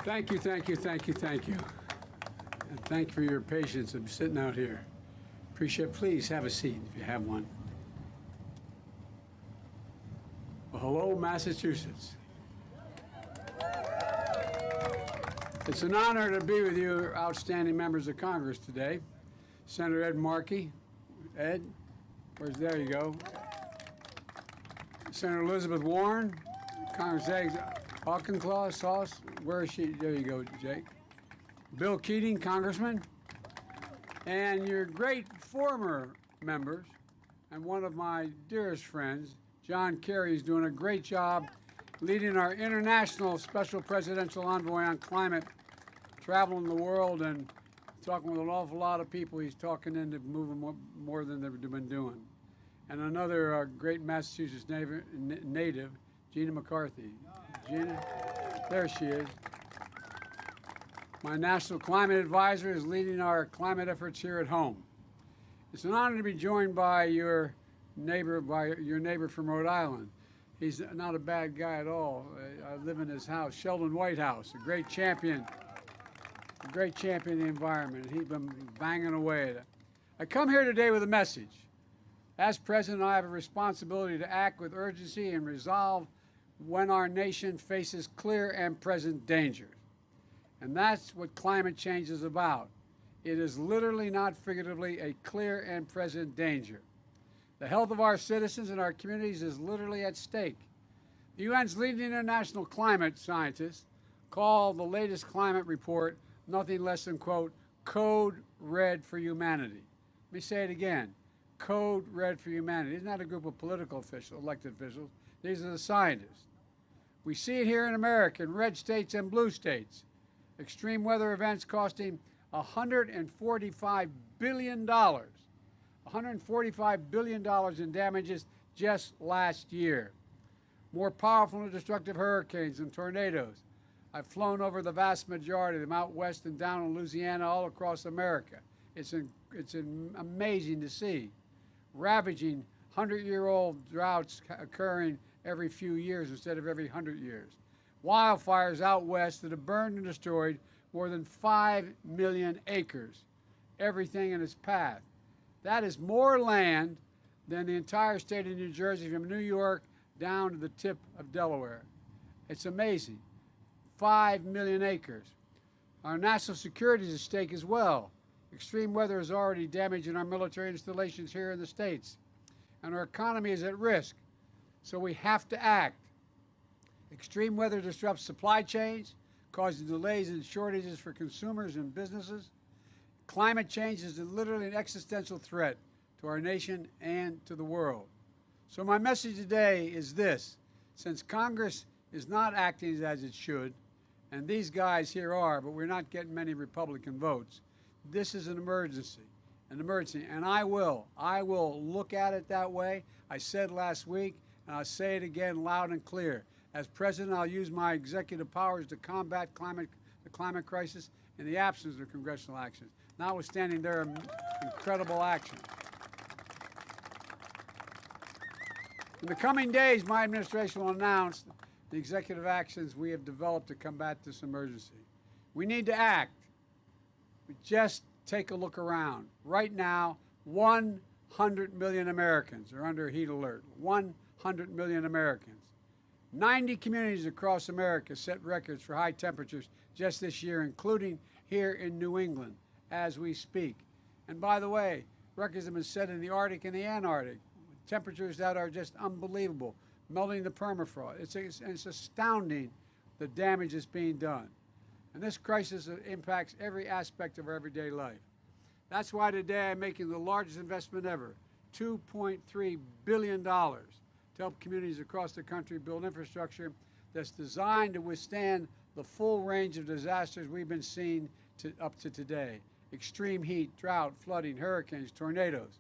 Thank you, thank you, thank you, thank you. And thank you for your patience of sitting out here. Appreciate it. Please have a seat if you have one. Well, hello, Massachusetts. It's an honor to be with you, outstanding members of Congress today. Senator Ed Markey. Ed, there you go. Senator Elizabeth Warren, Congressman Auchinclaw, Sauce, where is she? There you go, Jake. Bill Keating, Congressman, and your great former members, and one of my dearest friends, John Kerry, is doing a great job leading our international special presidential envoy on climate, traveling the world and talking with an awful lot of people. He's talking into moving more than they've been doing. And another great Massachusetts native, Gina McCarthy. Gina, there she is. My national climate advisor is leading our climate efforts here at home. It's an honor to be joined by your neighbor from Rhode Island. He's not a bad guy at all. I live in his house, Sheldon Whitehouse, a great champion of the environment. He's been banging away at it. I come here today with a message. As president, I have a responsibility to act with urgency and resolve when our nation faces clear and present dangers. And that's what climate change is about. It is literally, not figuratively, a clear and present danger. The health of our citizens and our communities is literally at stake. The UN's leading international climate scientists call the latest climate report nothing less than, quote, code red for humanity. Let me say it again. Code red for humanity. It's not a group of political officials, elected officials. These are the scientists. We see it here in America, in red states and blue states. Extreme weather events costing $145 billion. $145 billion in damages just last year. More powerful and destructive hurricanes and tornadoes. I've flown over the vast majority of them out west and down in Louisiana, all across America. It's amazing to see. Ravaging 100-year-old droughts occurring every few years instead of every 100 years. Wildfires out west that have burned and destroyed more than 5 million acres, everything in its path. That is more land than the entire state of New Jersey, from New York down to the tip of Delaware. It's amazing. 5 million acres. Our national security is at stake as well. Extreme weather is already damaging our military installations here in the States, and our economy is at risk, so we have to act. Extreme weather disrupts supply chains, causing delays and shortages for consumers and businesses. Climate change is literally an existential threat to our nation and to the world. So my message today is this. Since Congress is not acting as it should, and these guys here are, but we're not getting many Republican votes, this is an emergency, and I will look at it that way. I said last week, and I'll say it again loud and clear. As president, I'll use my executive powers to combat the climate crisis in the absence of congressional actions, notwithstanding their incredible action. In the coming days, my administration will announce the executive actions we have developed to combat this emergency. We need to act. We just take a look around. Right now, 100 million Americans are under heat alert. 100 million Americans. 90 communities across America set records for high temperatures just this year, including here in New England as we speak. And by the way, records have been set in the Arctic and the Antarctic, temperatures that are just unbelievable, melting the permafrost. It's astounding the damage that's being done. And this crisis impacts every aspect of our everyday life. That's why today I'm making the largest investment ever, $2.3 billion, to help communities across the country build infrastructure that's designed to withstand the full range of disasters we've been seeing up to today. Extreme heat, drought, flooding, hurricanes, tornadoes.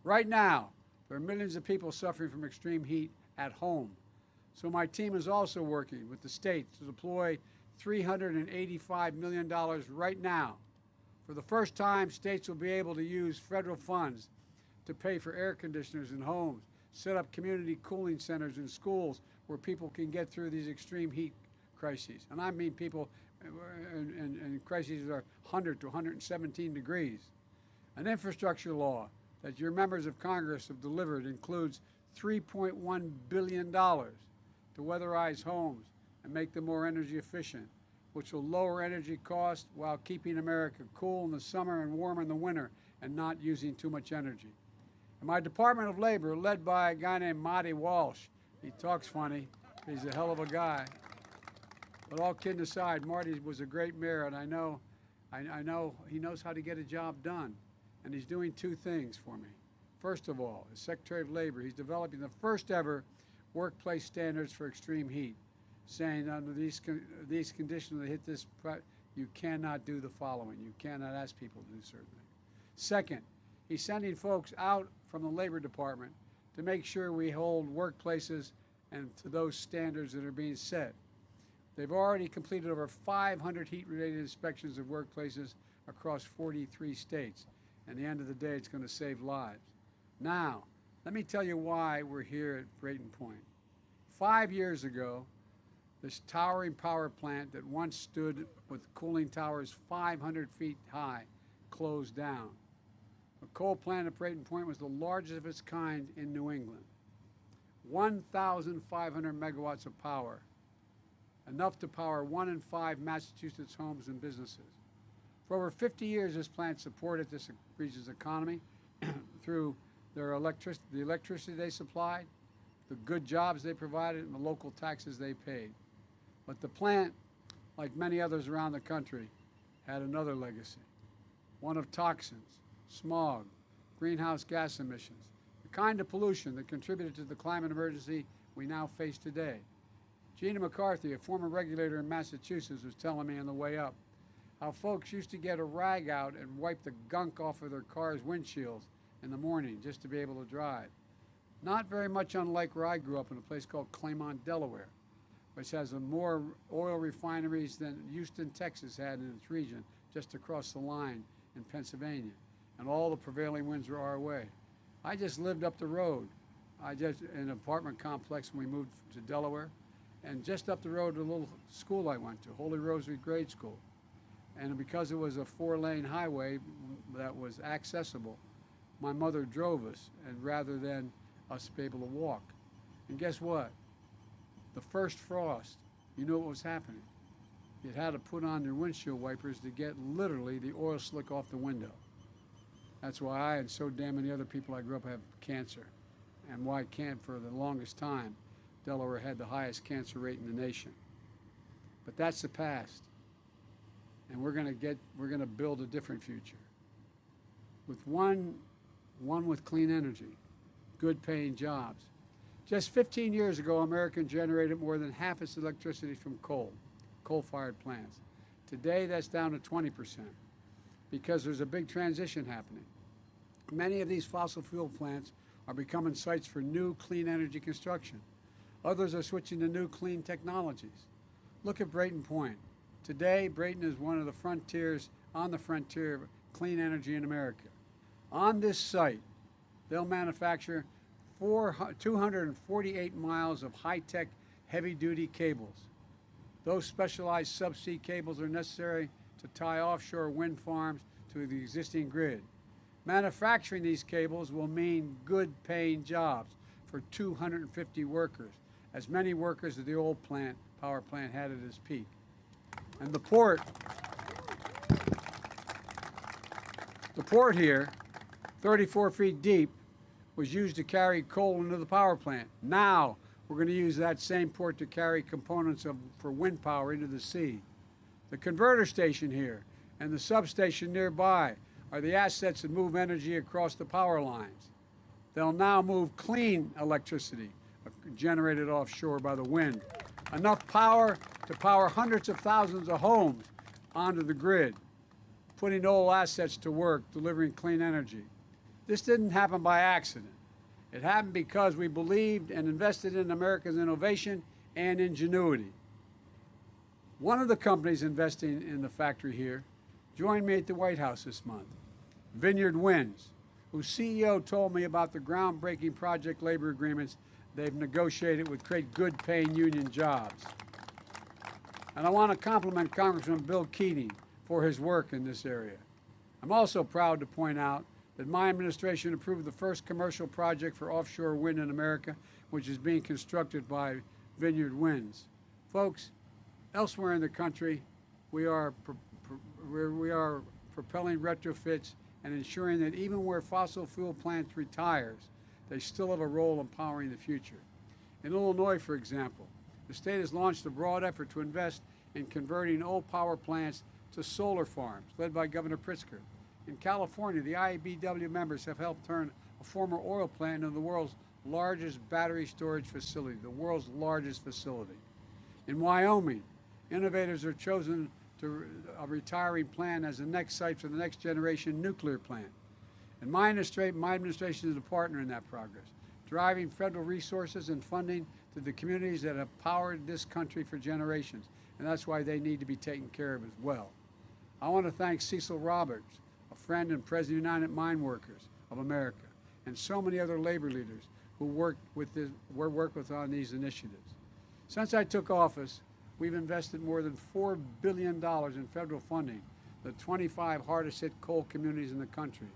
Right now, there are millions of people suffering from extreme heat at home. So my team is also working with the states to deploy $385 million right now. For the first time, states will be able to use federal funds to pay for air conditioners in homes, set up community cooling centers in schools where people can get through these extreme heat crises. And I mean people in crises that are 100 to 117 degrees. An infrastructure law that your members of Congress have delivered includes $3.1 billion to weatherize homes and make them more energy efficient, which will lower energy costs while keeping America cool in the summer and warm in the winter and not using too much energy. And my Department of Labor, led by a guy named Marty Walsh, he talks funny, he's a hell of a guy. But all kidding aside, Marty was a great mayor, and I know he knows how to get a job done. And he's doing two things for me. First of all, as Secretary of Labor, he's developing the first ever workplace standards for extreme heat, saying under these conditions that hit this, you cannot do the following. You cannot ask people to do certain things. Second, he's sending folks out from the Labor Department to make sure we hold workplaces and to those standards that are being set. They've already completed over 500 heat-related inspections of workplaces across 43 states. And at the end of the day, it's going to save lives. Now, let me tell you why we're here at Brayton Point. 5 years ago, this towering power plant that once stood with cooling towers 500 feet high closed down. The coal plant at Brayton Point was the largest of its kind in New England. 1,500 megawatts of power, enough to power 1 in 5 Massachusetts homes and businesses. For over 50 years, this plant supported this region's economy through the electricity they supplied, the good jobs they provided, and the local taxes they paid. But the plant, like many others around the country, had another legacy, one of toxins, smog, greenhouse gas emissions, the kind of pollution that contributed to the climate emergency we now face today. Gina McCarthy, a former regulator in Massachusetts, was telling me on the way up how folks used to get a rag out and wipe the gunk off of their car's windshields in the morning just to be able to drive. Not very much unlike where I grew up in a place called Claymont, Delaware, which has more oil refineries than Houston, Texas had in its region just across the line in Pennsylvania. And all the prevailing winds were our way. I just lived up the road. In an apartment complex when we moved to Delaware, and just up the road to a little school I went to, Holy Rosary Grade School. And because it was a 4-lane highway that was accessible, my mother drove us, and rather than us be able to walk. And guess what? The first frost, you know what was happening? You had to put on your windshield wipers to get literally the oil slick off the window. That's why I and so damn many other people I grew up have cancer, and why for the longest time, Delaware had the highest cancer rate in the nation. But that's the past. And we're going to build a different future. With one with clean energy, good paying jobs. Just 15 years ago, America generated more than half its electricity from coal-fired plants. Today, that's down to 20% because there's a big transition happening. Many of these fossil fuel plants are becoming sites for new clean energy construction. Others are switching to new clean technologies. Look at Brayton Point. Today, Brayton is one of the frontiers, on the frontier of clean energy in America. On this site, they'll manufacture 248 miles of high-tech, heavy-duty cables. Those specialized subsea cables are necessary to tie offshore wind farms to the existing grid. Manufacturing these cables will mean good-paying jobs for 250 workers, as many workers as the old power plant had at its peak. And the port here, 34 feet deep, was used to carry coal into the power plant. Now we're going to use that same port to carry components for wind power into the sea. The converter station here and the substation nearby are the assets that move energy across the power lines. They'll now move clean electricity generated offshore by the wind. Enough power to power hundreds of thousands of homes onto the grid, putting old assets to work, delivering clean energy. This didn't happen by accident. It happened because we believed and invested in America's innovation and ingenuity. One of the companies investing in the factory here joined me at the White House this month, Vineyard Winds, whose CEO told me about the groundbreaking project labor agreements they've negotiated with create good-paying union jobs. And I want to compliment Congressman Bill Keating for his work in this area. I'm also proud to point out that my administration approved the first commercial project for offshore wind in America, which is being constructed by Vineyard Winds. Folks, elsewhere in the country, we are propelling retrofits and ensuring that even where fossil fuel plants retires, they still have a role in powering the future. In Illinois, for example, the state has launched a broad effort to invest in converting old power plants to solar farms, led by Governor Pritzker. In California, the IBEW members have helped turn a former oil plant into the world's largest battery storage facility, the world's largest facility. In Wyoming, innovators are chosen to a retiring plant as the next site for the next generation nuclear plant. And my administration is a partner in that progress, driving federal resources and funding to the communities that have powered this country for generations. And that's why they need to be taken care of as well. I want to thank Cecil Roberts, a friend and president of United Mine Workers of America, and so many other labor leaders who worked with on these initiatives. Since I took office, we've invested more than $4 billion in federal funding to the 25 hardest hit coal communities in the country,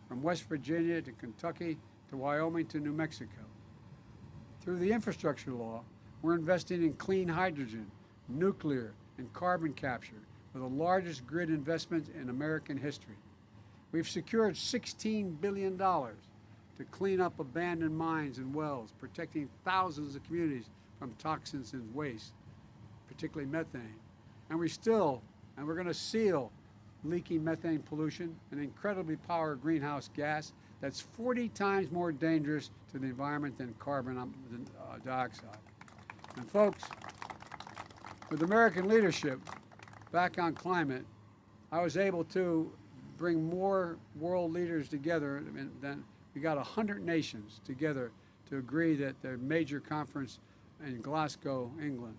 from West Virginia to Kentucky to Wyoming to New Mexico. Through the infrastructure law, we're investing in clean hydrogen, nuclear, and carbon capture with the largest grid investment in American history. We've secured $16 billion to clean up abandoned mines and wells, protecting thousands of communities from toxins and waste, particularly methane. And we're going to seal leaking methane pollution, an incredibly powerful greenhouse gas that's 40 times more dangerous to the environment than carbon dioxide. And folks, with American leadership back on climate, I was able to bring more world leaders together. Than we got 100 nations together to agree that the major conference in Glasgow, England,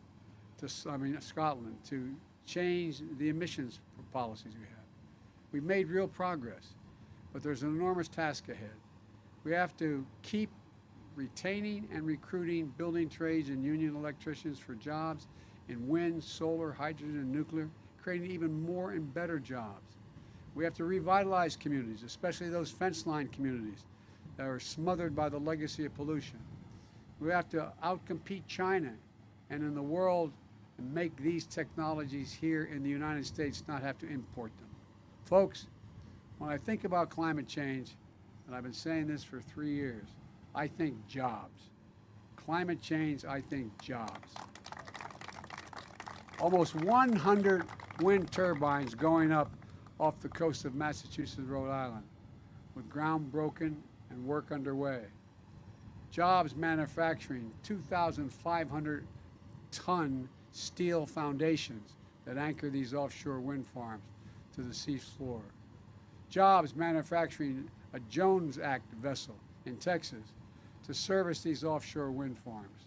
Scotland, to change the emissions policies we have. We've made real progress, but there's an enormous task ahead. We have to keep retaining and recruiting building trades and union electricians for jobs in wind, solar, hydrogen, and nuclear, creating even more and better jobs. We have to revitalize communities, especially those fence-line communities that are smothered by the legacy of pollution. We have to outcompete China and in the world and make these technologies here in the United States, not have to import them. Folks, when I think about climate change, and I've been saying this for 3 years, I think jobs. Climate change, I think jobs. Almost 100 wind turbines going up off the coast of Massachusetts, Rhode Island, with ground broken and work underway. Jobs manufacturing 2,500-ton steel foundations that anchor these offshore wind farms to the sea floor. Jobs manufacturing a Jones Act vessel in Texas to service these offshore wind farms.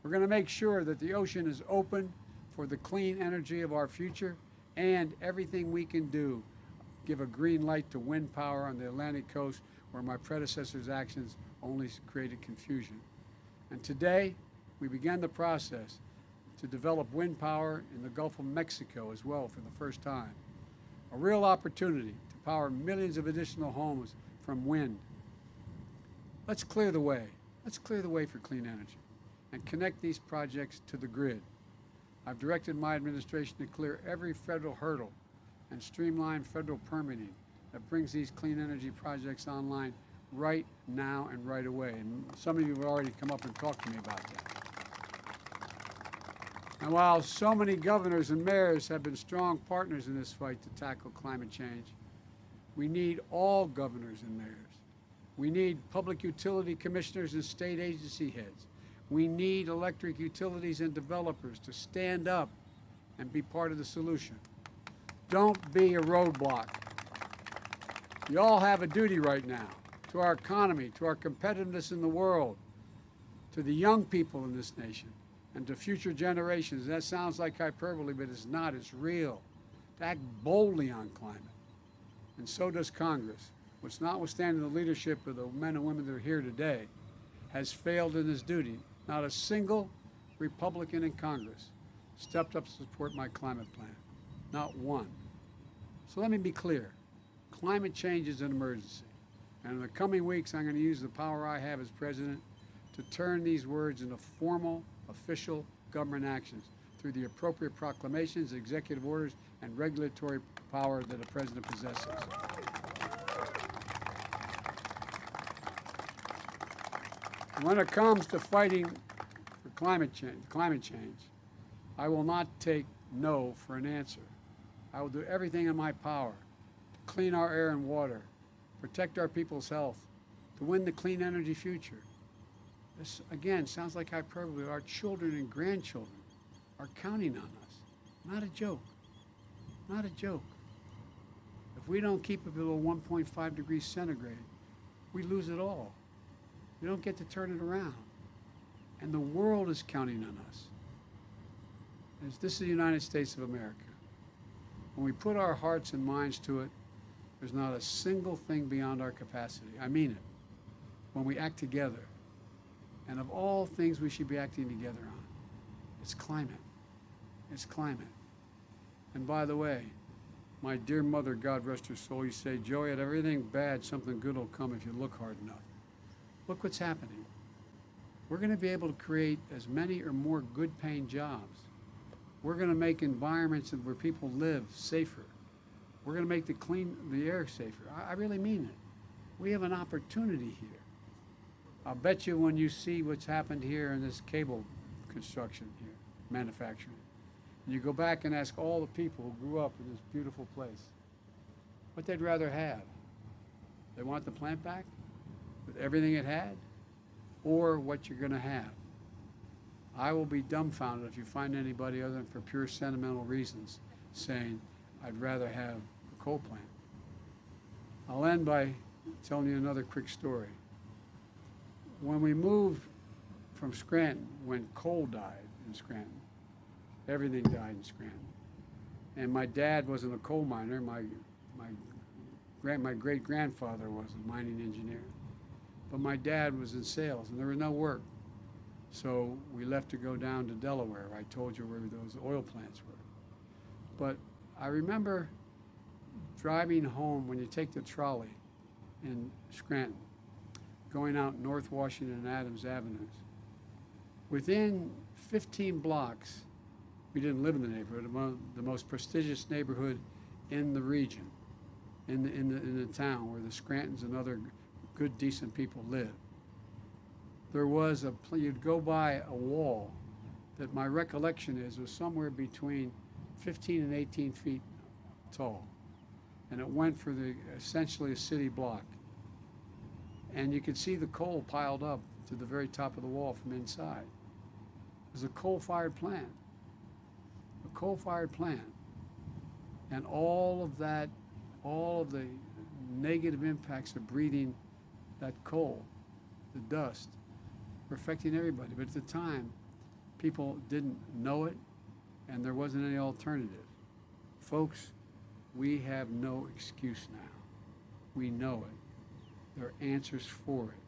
We're going to make sure that the ocean is open for the clean energy of our future, and everything we can do, give a green light to wind power on the Atlantic coast where my predecessor's actions only created confusion. And today, we began the process to develop wind power in the Gulf of Mexico as well for the first time. A real opportunity to power millions of additional homes from wind. Let's clear the way. Let's clear the way for clean energy and connect these projects to the grid. I've directed my administration to clear every federal hurdle and streamline federal permitting that brings these clean energy projects online right now and right away. And some of you have already come up and talked to me about that. And while so many governors and mayors have been strong partners in this fight to tackle climate change, we need all governors and mayors. We need public utility commissioners and state agency heads. We need electric utilities and developers to stand up and be part of the solution. Don't be a roadblock. You all have a duty right now to our economy, to our competitiveness in the world, to the young people in this nation, and to future generations. That sounds like hyperbole, but it's not. It's real. To act boldly on climate. And so does Congress, which, notwithstanding the leadership of the men and women that are here today, has failed in this duty. Not a single Republican in Congress stepped up to support my climate plan. Not one. So let me be clear. Climate change is an emergency. And in the coming weeks, I'm going to use the power I have as president to turn these words into formal, official government actions through the appropriate proclamations, executive orders, and regulatory power that a president possesses. When it comes to fighting for climate change, I will not take no for an answer. I will do everything in my power to clean our air and water, protect our people's health, to win the clean energy future. This, again, sounds like hyperbole. Our children and grandchildren are counting on us. Not a joke. Not a joke. If we don't keep it below 1.5 degrees centigrade, we lose it all. We don't get to turn it around. And the world is counting on us. This is the United States of America. When we put our hearts and minds to it, there's not a single thing beyond our capacity. I mean it. When we act together, and of all things we should be acting together on, it's climate. It's climate. And by the way, my dear mother, God rest her soul, used to say, Joey, at everything bad, something good will come if you look hard enough. Look what's happening. We're going to be able to create as many or more good-paying jobs. We're going to make environments where people live safer. We're going to make the air safer. I really mean it. We have an opportunity here. I'll bet you when you see what's happened here in this cable construction here, manufacturing, and you go back and ask all the people who grew up in this beautiful place what they'd rather have. They want the plant back with everything it had, or what you're going to have. I will be dumbfounded if you find anybody other than for pure sentimental reasons saying, I'd rather have a coal plant. I'll end by telling you another quick story. When we moved from Scranton, when coal died in Scranton, everything died in Scranton. And my dad wasn't a coal miner. My great-grandfather was a mining engineer. But my dad was in sales, and there was no work. So we left to go down to Delaware. I told you where those oil plants were. But I remember driving home when you take the trolley in Scranton, going out North Washington and Adams Avenues. Within 15 blocks, we didn't live in the neighborhood, the most prestigious neighborhood in the region, in the town where the Scrantons and other good, decent people live. There was you'd go by a wall that my recollection was somewhere between 15 and 18 feet tall. And it went for essentially a city block. And you could see the coal piled up to the very top of the wall from inside. It was a coal-fired plant. A coal-fired plant. And all of the negative impacts of breathing that coal, the dust, were affecting everybody. But at the time, people didn't know it, and there wasn't any alternative. Folks, we have no excuse now. We know it. There are answers for it.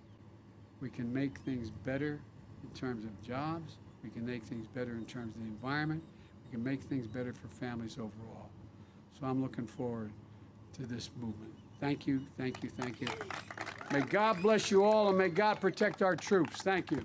We can make things better in terms of jobs. We can make things better in terms of the environment. We can make things better for families overall. So I'm looking forward to this movement. Thank you, thank you, thank you. May God bless you all, and may God protect our troops. Thank you.